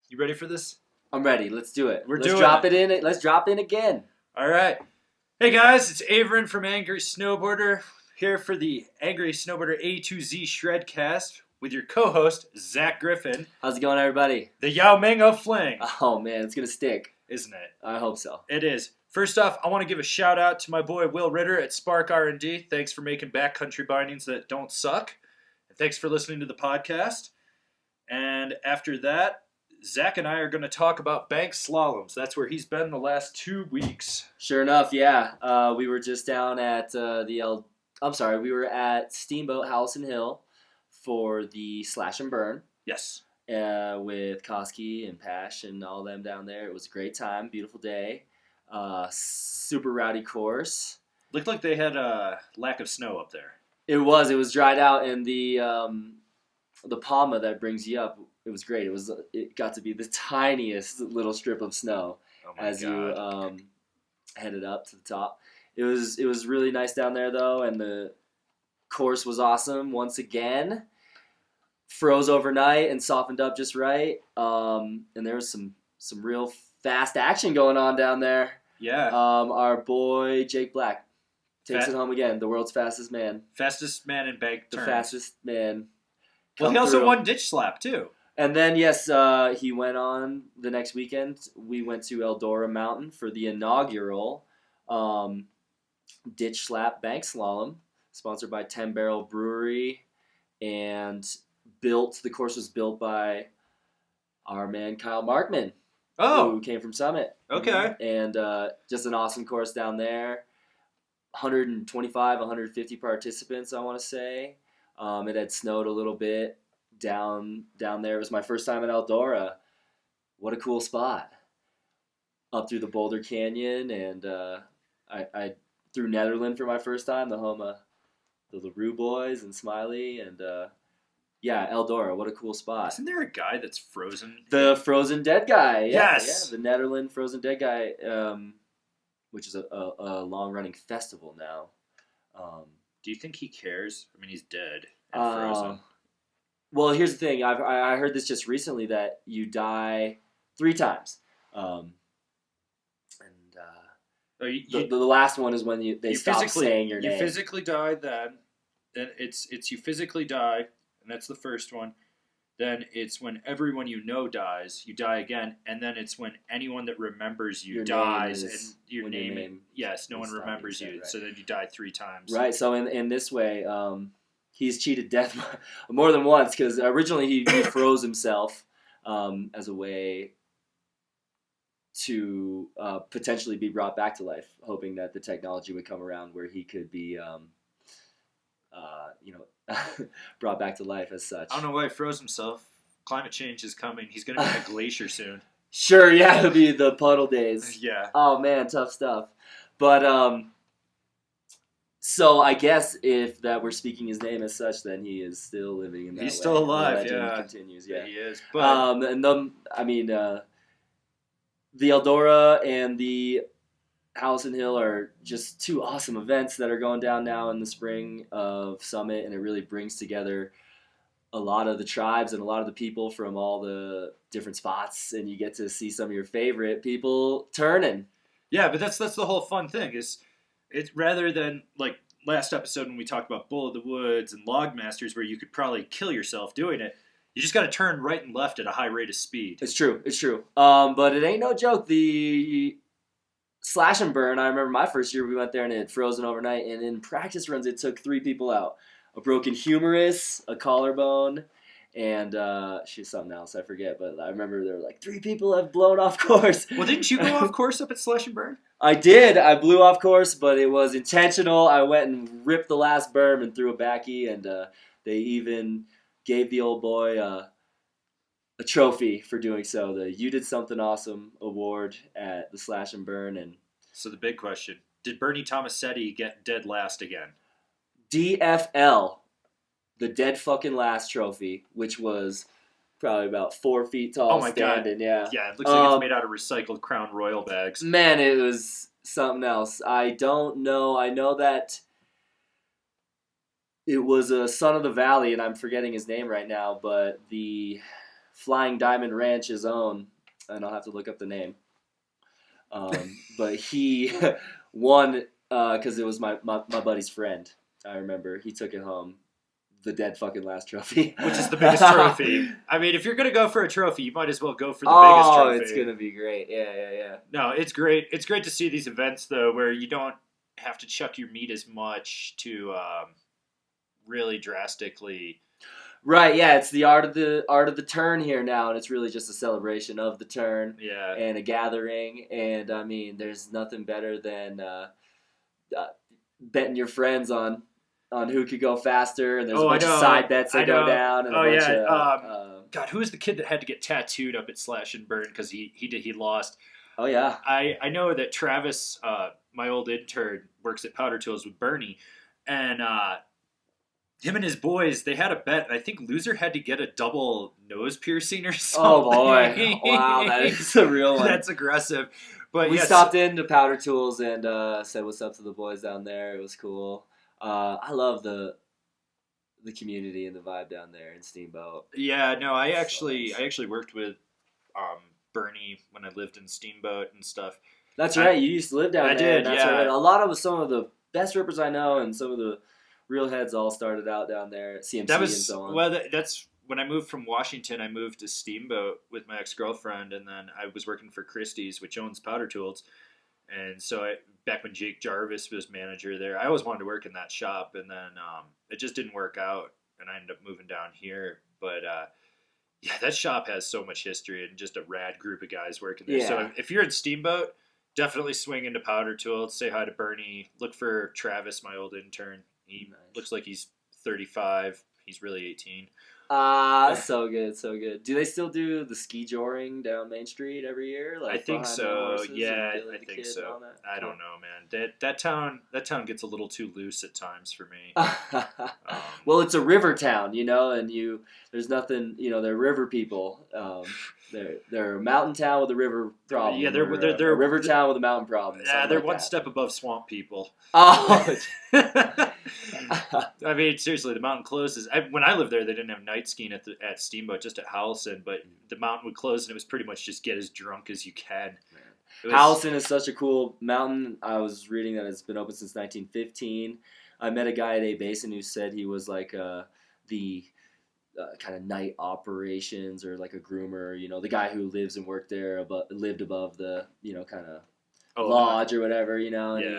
You ready for this? I'm ready. Let's do it. Let's drop it in. Let's drop in again. All right. Hey guys, it's Averin from Angry Snowboarder here for the Angry Snowboarder A to Z Shredcast with your co-host Zach Griffin. How's it going, everybody? The Yao Ming of Fling. Oh man, it's gonna stick, isn't it? I hope so. It is. First off, I want to give a shout out to my boy Will Ritter at Spark R&D. Thanks for making backcountry bindings that don't suck. And thanks for listening to the podcast. And after that, Zach and I are going to talk about bank slaloms. That's where he's been the last 2 weeks. Sure enough, yeah. We were just down at we were at Steamboat House and Hill for the Slash and Burn. Yes. With Koski and Pash and all them down there. It was a great time, beautiful day. Super rowdy course. Looked like they had a lack of snow up there. It was dried out, and the palma that brings you up, it was great. It got to be the tiniest little strip of snow you headed up to the top. It was really nice down there though, and the course was awesome once again. Froze overnight and softened up just right. And there was some real fast action going on down there. Yeah. Our boy Jake Black takes it home again. The world's fastest man. Fastest man in bank terms. The fastest man. Well, he also won ditch slap too. And then, yes, he went on the next weekend. We went to Eldora Mountain for the inaugural Ditch Slap Bank Slalom, sponsored by 10 Barrel Brewery. And the course was built by our man Kyle Markman, who came from Summit. Okay. And just an awesome course down there. 125, 150 participants, I want to say. It had snowed a little bit down there. It was my first time in Eldora. What a cool spot. Up through the Boulder Canyon, and I through Nederland for my first time, the home of the LaRue boys and Smiley, and Eldora, what a cool spot. Isn't there a guy that's frozen? The Frozen Dead guy. Yes. Yeah, the Nederland Frozen Dead guy, which is a long-running festival now. Do you think he cares? I mean, he's dead and frozen. Well, here's the thing. I heard this just recently that you die 3 times, the last one is when they stop saying your name. You physically die then it's you physically die, and that's the first one. Then it's when everyone you know dies, you die again, and then it's when anyone that remembers you dies, and your name. Yes, no one remembers you, right. So then you die 3 times. Right. So in this way, he's cheated death more than once, because originally he froze himself as a way to potentially be brought back to life, hoping that the technology would come around where he could be, brought back to life as such. I don't know why he froze himself. Climate change is coming. He's going to be in a glacier soon. Sure, yeah, it'll be the puddle days. Yeah. Oh man, tough stuff. But so I guess if that we're speaking his name as such, then he is still living in that way. He's still alive. The legend yeah, continues. Yeah, he is. But the Eldora and the House and Hill are just 2 awesome events that are going down now in the spring of Summit, and it really brings together a lot of the tribes and a lot of the people from all the different spots, and you get to see some of your favorite people turning. Yeah, but that's the whole fun thing. Is it's rather than like last episode when we talked about Bull of the Woods and Log Masters, where you could probably kill yourself doing it. You just got to turn right and left at a high rate of speed. It's true. But it ain't no joke. The Slash and Burn, I remember my first year we went there and it had frozen overnight, and in practice runs it took 3 people out. A broken humerus, a collarbone, and something else, I forget, but I remember there were like 3 people have blown off course. Well, didn't you go off course up at Slash and Burn? I did. I blew off course, but it was intentional. I went and ripped the last berm and threw a backy, and they even gave the old boy a trophy for doing so. The You Did Something Awesome award at the Slash and Burn. And so the big question, did Bernie Tomasetti get dead last again? DFL, the dead fucking last trophy, which was probably about 4 feet tall. Oh my standing, God. Yeah. Yeah, it looks like it's made out of recycled Crown Royal bags. Man, it was something else. I don't know. I know that it was a son of the valley, and I'm forgetting his name right now, but the Flying Diamond Ranch's own, and I'll have to look up the name. But he won because it was my buddy's friend. I remember he took it home, the dead fucking last trophy, which is the biggest trophy. I mean, if you're gonna go for a trophy, you might as well go for the biggest trophy. Oh, it's gonna be great. Yeah. No, it's great. It's great to see these events though, where you don't have to chuck your meat as much to really drastically. Right, yeah, it's the art of the turn here now, and it's really just a celebration of the turn, and a gathering. And I mean, there's nothing better than betting your friends on who could go faster, and there's a bunch of side bets that go down. And God, who was the kid that had to get tattooed up at Slash and Burn because he lost? Oh yeah, I know that Travis, my old intern, works at Powder Tools with Bernie, and him and his boys, they had a bet, and I think loser had to get a double nose piercing or something. Oh boy, wow, that is a real one. That's aggressive. But we stopped into Powder Tools and said what's up to the boys down there. It was cool. I love the community and the vibe down there in Steamboat. Yeah, no, I actually worked with Bernie when I lived in Steamboat and stuff. That's right. You used to live down there. I did. That's right. A lot of some of the best rippers I know, and some of the real heads all started out down there at CMC and so on. Well, that's when I moved from Washington. I moved to Steamboat with my ex-girlfriend, and then I was working for Christie's, which owns Powder Tools. And so back when Jake Jarvis was manager there, I always wanted to work in that shop, and then it just didn't work out, and I ended up moving down here. But yeah, that shop has so much history and just a rad group of guys working there. Yeah. So if you're in Steamboat, definitely swing into Powder Tools. Say hi to Bernie. Look for Travis, my old intern. He looks like he's 35. He's really 18. So good. Do they still do the ski joring down Main Street every year? I think so. Yeah, I think so. I don't know, man. That town gets a little too loose at times for me. Well, it's a river town, and there's nothing, they're river people. They're a mountain town with a river problem. Yeah, they're a river town with a mountain problem. Yeah, they're one step above swamp people. Oh. I mean, seriously, the mountain closes. When I lived there, they didn't have night skiing at Steamboat, just at Howelson, but the mountain would close, and it was pretty much just get as drunk as you can. Howelson is such a cool mountain. I was reading that it's been open since 1915. I met a guy at A Basin who said he was like the kind of night operations or like a groomer, the guy who lives and worked there, lived above the, kind of lodge or whatever, and he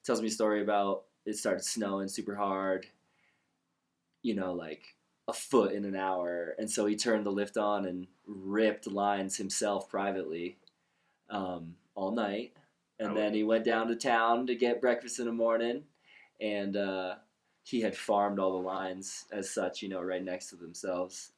tells me a story about it started snowing super hard, like a foot in an hour. And so he turned the lift on and ripped lines himself privately all night. And then he went down to town to get breakfast in the morning. And he had farmed all the lines as such, right next to themselves,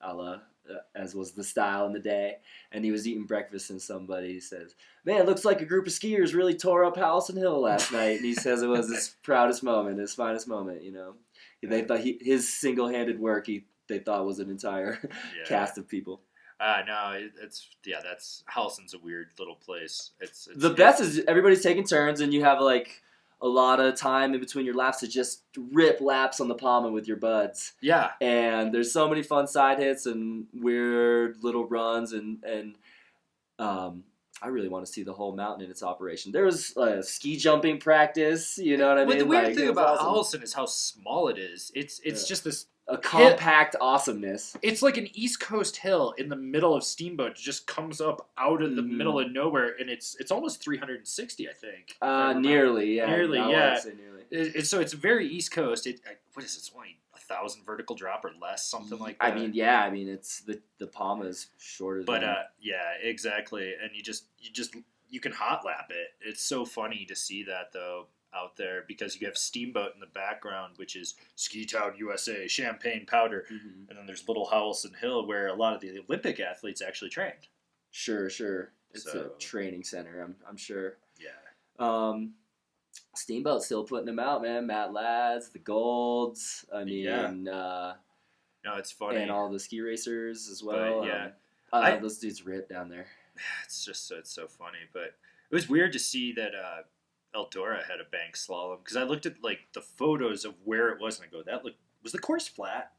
as was the style in the day. And he was eating breakfast, and somebody says, "Man, it looks like a group of skiers really tore up Howelson Hill last night." And he says it was his proudest moment, his finest moment, They thought his single-handed work, they thought was an entire cast of people. No, that's Howelson's a weird little place. It's the best is everybody's taking turns, and you have like a lot of time in between your laps to just rip laps on the Palma with your buds. Yeah. And there's so many fun side hits and weird little runs, and I really want to see the whole mountain in its operation. There was ski jumping practice, you know what I mean? The weird thing about Howelson is how small it is. It's just this... a compact awesomeness. It's like an East Coast hill in the middle of Steamboat. It just comes up out of the middle of nowhere, and it's almost 360, I think. Nearly, yeah. Nearly, yeah. Nearly. So it's very East Coast. What is it? It's only 1,000 vertical drop or less, something like that. I mean, it's the Palma is shorter. But yeah, exactly. And you can hot lap it. It's so funny to see that though out there, because you have Steamboat in the background, which is Ski Town USA, Champagne Powder, and then there's Little Howelson Hill, where a lot of the Olympic athletes actually trained. Sure. It's a training center, I'm sure. Yeah. Steamboat's still putting them out, man. Matt Lads, the Golds. I mean, no, it's funny, and all the ski racers as well. But, those dudes rip down there. It's so funny, but it was weird to see that. Eldora had a bank slalom, because I looked at like the photos of where it was, and I go, was the course flat?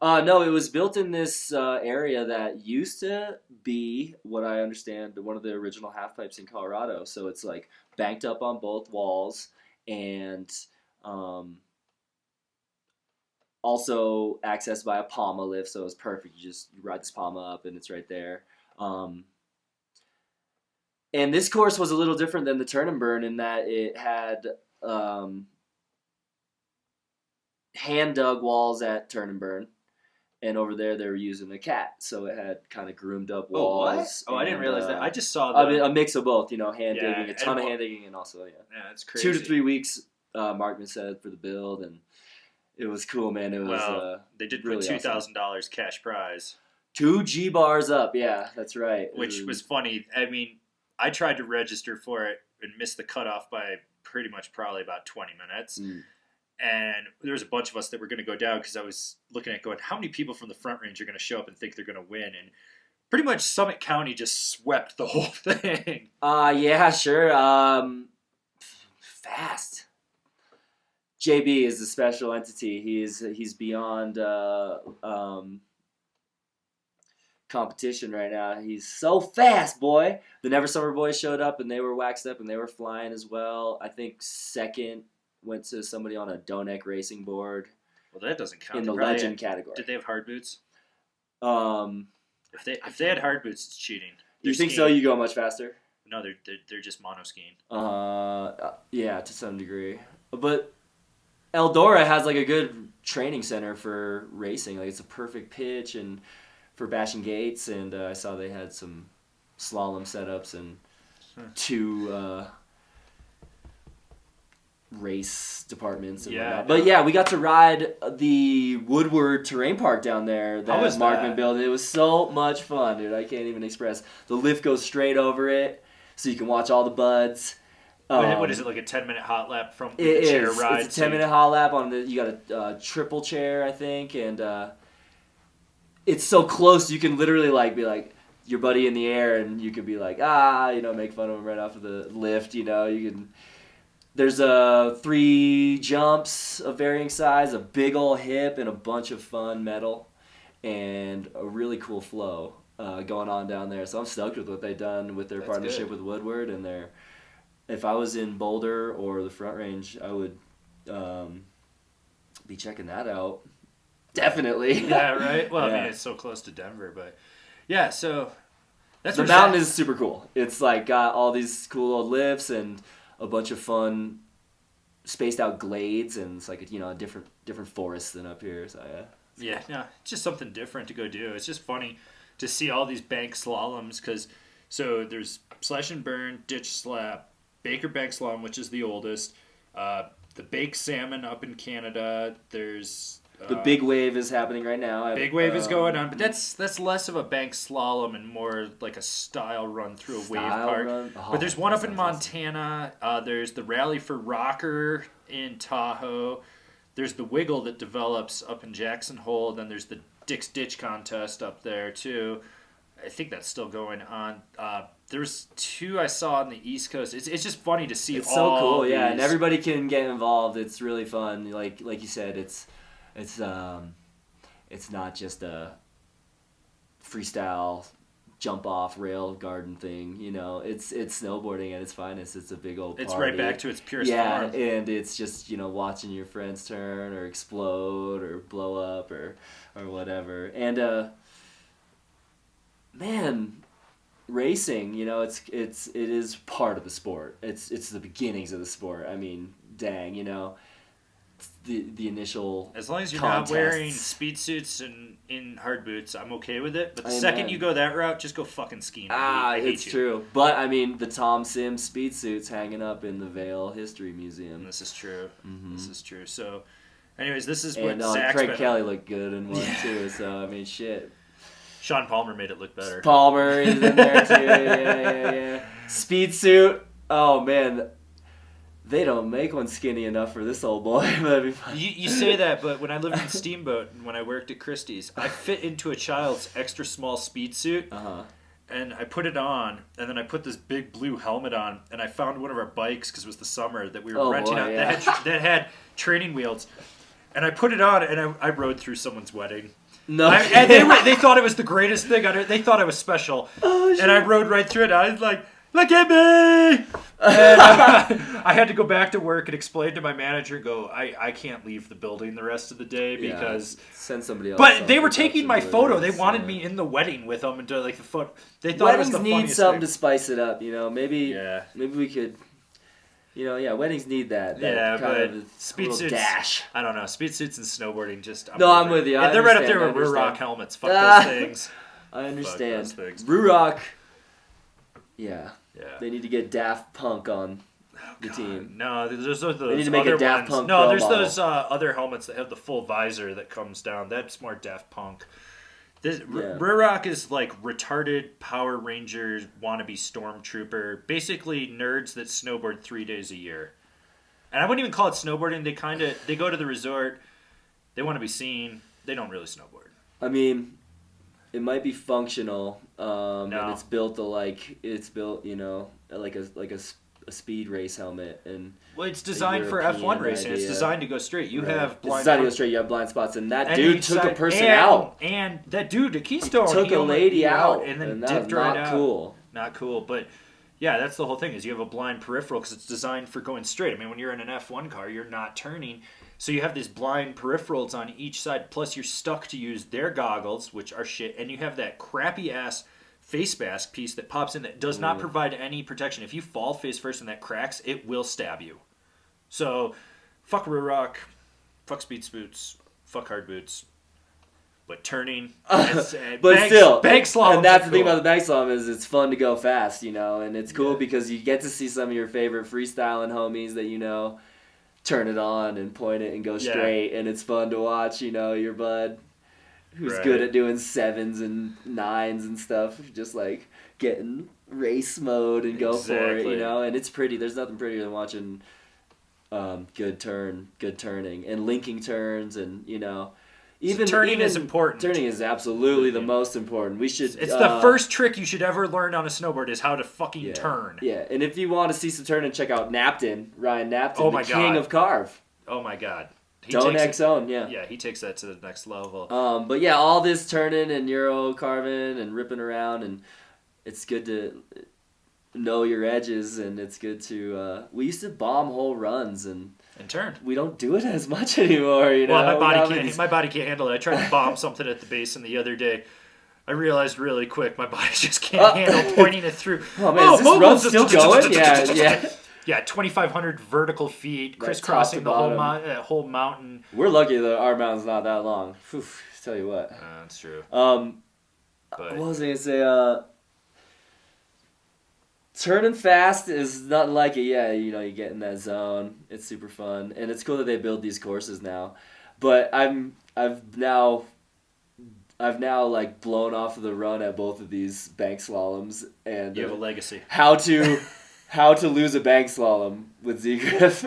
No, it was built in this area that used to be, what I understand, one of the original half pipes in Colorado. So it's like banked up on both walls and um, also accessed by a Palma lift. So it's perfect. You ride this Palma up and it's right there. And this course was a little different than the Turn and Burn in that it had hand dug walls at Turn and Burn. And over there, they were using a cat, so it had kind of groomed up walls. Oh, what? Oh, I didn't realize that. I just saw a mix of both, hand digging, a ton of hand digging, and also, Yeah, it's crazy. 2 to 3 weeks, Markman said, for the build, and it was cool, man. It was they did really put $2,000 cash prize. 2 G bars up, yeah, that's right. Which was funny. I mean, I tried to register for it and missed the cutoff by probably about 20 minutes. And there was a bunch of us that were going to go down because I was looking at going, how many people from the Front Range are going to show up and think they're going to win? And pretty much Summit County just swept the whole thing. Yeah, sure. Fast. JB is a special entity. He's beyond competition right now. He's so fast, boy. The Never Summer Boys showed up and they were waxed up and they were flying as well. I think second went to somebody on a Donek racing board. Well, that doesn't count. In the legend category. Did they have hard boots? If they had hard boots, it's cheating. You think so? You go much faster? No, they're just mono skiing. Yeah, to some degree. But Eldora has like a good training center for racing. Like it's a perfect pitch and for bashing gates. And I saw they had some slalom setups and 2 race departments and whatnot. But yeah, we got to ride the Woodward Terrain Park down there that Markman built. It was so much fun, dude. I can't even express. The lift goes straight over it, so you can watch all the buds. What is it, like a 10-minute hot lap from the chair ride? It's a 10-minute hot lap on the. You got a triple chair, I think, and it's so close you can literally like be like your buddy in the air, and you could be like make fun of him right off of the lift. You can. There's 3 jumps of varying size, a big old hip, and a bunch of fun metal, and a really cool flow going on down there. So I'm stoked with what they've done with their partnership with Woodward and their. If I was in Boulder or the Front Range, I would be checking that out. Definitely. Yeah, right? Well, I mean, it's so close to Denver, but yeah, so that's the mountain is super cool. It's like got all these cool old lifts and a bunch of fun spaced out glades, and it's like a different forest than up here. So it's just something different to go do. It's just funny to see all these bank slaloms because there's Slash and Burn, Ditch Slap, Baker Bank Slalom, which is the oldest, the Bake Salmon up in Canada. There's the Big Wave is happening right now. Big Wave is going on, but that's less of a bank slalom and more like a style run through a wave park. But there's one up in Montana. There's the Rally for Rocker in Tahoe. There's the Wiggle that develops up in Jackson Hole. Then there's the Dick's Ditch contest up there too. I think that's still going on. There's 2 I saw on the East Coast. It's just funny to see. It's so cool, yeah, and everybody can get involved. It's really fun. Like you said, it's not just a freestyle jump off rail garden thing. It's snowboarding at its finest. It's a big old party. It's right back to its purest form. Yeah, and it's just watching your friends turn or explode or blow up or whatever. And man, racing, it is part of the sport. It's the beginnings of the sport. I mean, dang, the initial as long as you're contests. not wearing speed suits and in hard boots, I'm okay with it. But the second you go that route, just go fucking skiing. I hate it's true. But I mean, the Tom Sims speed suits hanging up in the Vail History Museum. This is true. Mm-hmm. This is true. So, anyways, this is what Zach's Craig Kelly looked good in one too. So I mean, shit. Sean Palmer made it look better. Palmer is in there too. Yeah. Speed suit. Oh man. They don't make one skinny enough for this old boy. That'd be fun. You say that, but when I lived in Steamboat and when I worked at Christie's, I fit into a child's extra small speed suit, and I put it on, and then I put this big blue helmet on, and I found one of our bikes, because it was the summer, that we were renting out that had training wheels, and I put it on, and I rode through someone's wedding. No. And they thought it was the greatest thing. They thought I was special. Oh, shit. And I rode right through it. I was like, look at me! And I had to go back to work and explain to my manager and go, I can't leave the building the rest of the day because... Send somebody else. But they were taking my photo. They wanted me in the wedding with them and do like the photo. They thought weddings it was the need funniest something thing. to spice it up, maybe Yeah. maybe we could, weddings need that Yeah, kind but of speed little suits, dash. I don't know. Speed suits and snowboarding just... I'm with you. They're right up there with rear rock helmets. Fuck those things. I understand. Fuck those things. Rock. Yeah. Yeah. They need to get Daft Punk on the team. No, there's those They need to make other a Daft ones. Punk No, Pro there's model. those other helmets that have the full visor that comes down. That's more Daft Punk. Rear Rock is like retarded Power Rangers wannabe stormtrooper, basically nerds that snowboard 3 days a year. And I wouldn't even call it snowboarding. They go to the resort. They want to be seen. They don't really snowboard. I mean, it might be functional, No. and it's built like a speed race helmet, and Well, it's designed for European F1 racing. It's idea. designed to go straight. You have It's blind. designed to go straight. You have blind spots, and that and dude each took a side- person and, out. And that dude, the Keystone, Took he a only lady beat out, and then and that dipped was right not out. cool. Not cool, but yeah, that's the whole thing. Is you have a blind peripheral because it's designed for going straight. I mean, when you're in an F1 car, you're not turning, so you have these blind peripherals on each side. Plus, you're stuck to use their goggles, which are shit, and you have that crappy ass face mask piece that pops in that does not provide any protection. If you fall face first and that cracks, it will stab you. So, fuck rear rock, fuck speed boots, fuck hard boots. But turning, But bank, still, bank slaloms and that's are the thing cool. about the bank slalom is it's fun to go fast, and it's cool Yeah. because you get to see some of your favorite freestyling homies that turn it on and point it and go Yeah. straight, and it's fun to watch. Your bud, who's Right. good at doing 7s and 9s and stuff, just like getting race mode and go for it, Exactly. And it's pretty. There's nothing prettier than watching good turning and linking turns, and Even turning is important. Turning is absolutely the most important. We should. It's the first trick you should ever learn on a snowboard is how to fucking turn. Yeah, and if you want to see some turning, check out Ryan Napton, Oh my the king God. of carve. Oh my god. Don't X-Own, yeah. Yeah, he takes that to the next level. But yeah, all this turning and Euro carving and ripping around, and it's good to know your edges, and it's good to. We used to bomb whole runs, and turn. we don't do it as much anymore. Well, my body can't handle it. I tried to bomb something at the basin the other day. I realized really quick my body just can't handle pointing it through. Oh man, is this run moguls still going? Yeah. Yeah, 2,500 vertical feet, Like crisscrossing top to the bottom. whole mountain. We're lucky that our mountain's not that long. Whew, tell you what. That's true. What But was I gonna say? Turning fast is nothing like it. Yeah, you get in that zone. It's super fun, and it's cool that they build these courses now. But I've now like blown off of the run at both of these bank slaloms, and you have a legacy. how to lose a bank slalom with Z-Griff.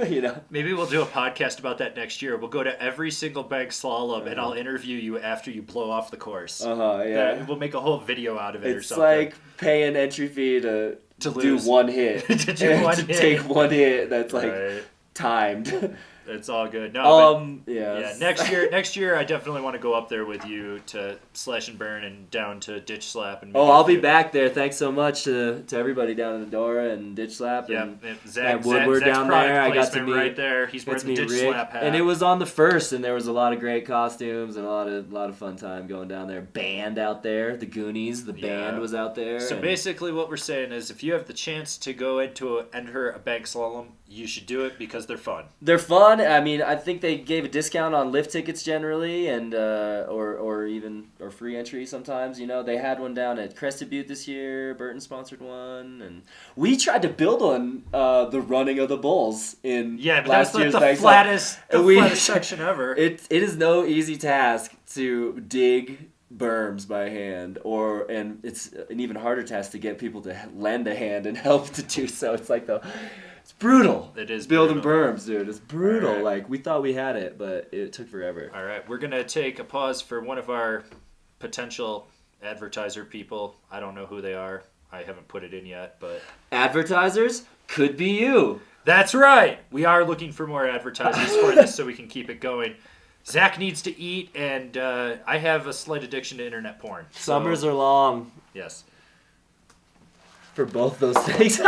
Maybe we'll do a podcast about that next year. We'll go to every single bank slalom, and I'll interview you after you blow off the course. Yeah. We'll make a whole video out of it or It's something. like paying entry fee to do lose. one hit. To do one hit. Take one hit that's like Right. timed. It's all good. No, Yeah. next year I definitely want to go up there with you to Slash and Burn and down to Ditch Slap. And Oh, I'll be back there. Thanks so much to everybody down in Adora and Ditch Slap. Yeah, And Zach Woodward Zach's down product there. I got to placement meet right there. He's wearing That's the me, Ditch Rick. Slap hat. And it was on the first, and there was a lot of great costumes and a lot of fun time going down there. Band out there, the Goonies, the band was out there. So and basically, what we're saying is, if you have the chance to go enter a bank slalom, you should do it because they're fun. they're fun. I mean, I think they gave a discount on lift tickets generally, and or free entry sometimes. They had one down at Crested Butte this year. Burton sponsored one, and we tried to build on the running of the bulls in Yeah, but last that's like year's the bank slalom. flattest, We- flattest section ever. It is no easy task to dig berms by hand, and it's an even harder task to get people to lend a hand and help to do so. It's like it's brutal. It is building brutal. berms, dude. It's brutal. All right. Like we thought we had it, but it took forever. All right, we're gonna take a pause for one of our potential advertiser people. I don't know who they are. I haven't put it in yet, but Advertisers could be you. that's right. We are looking for more advertisers for this so we can keep it going. Zach needs to eat, and I have a slight addiction to internet porn. Summers are long. Yes. For both those things.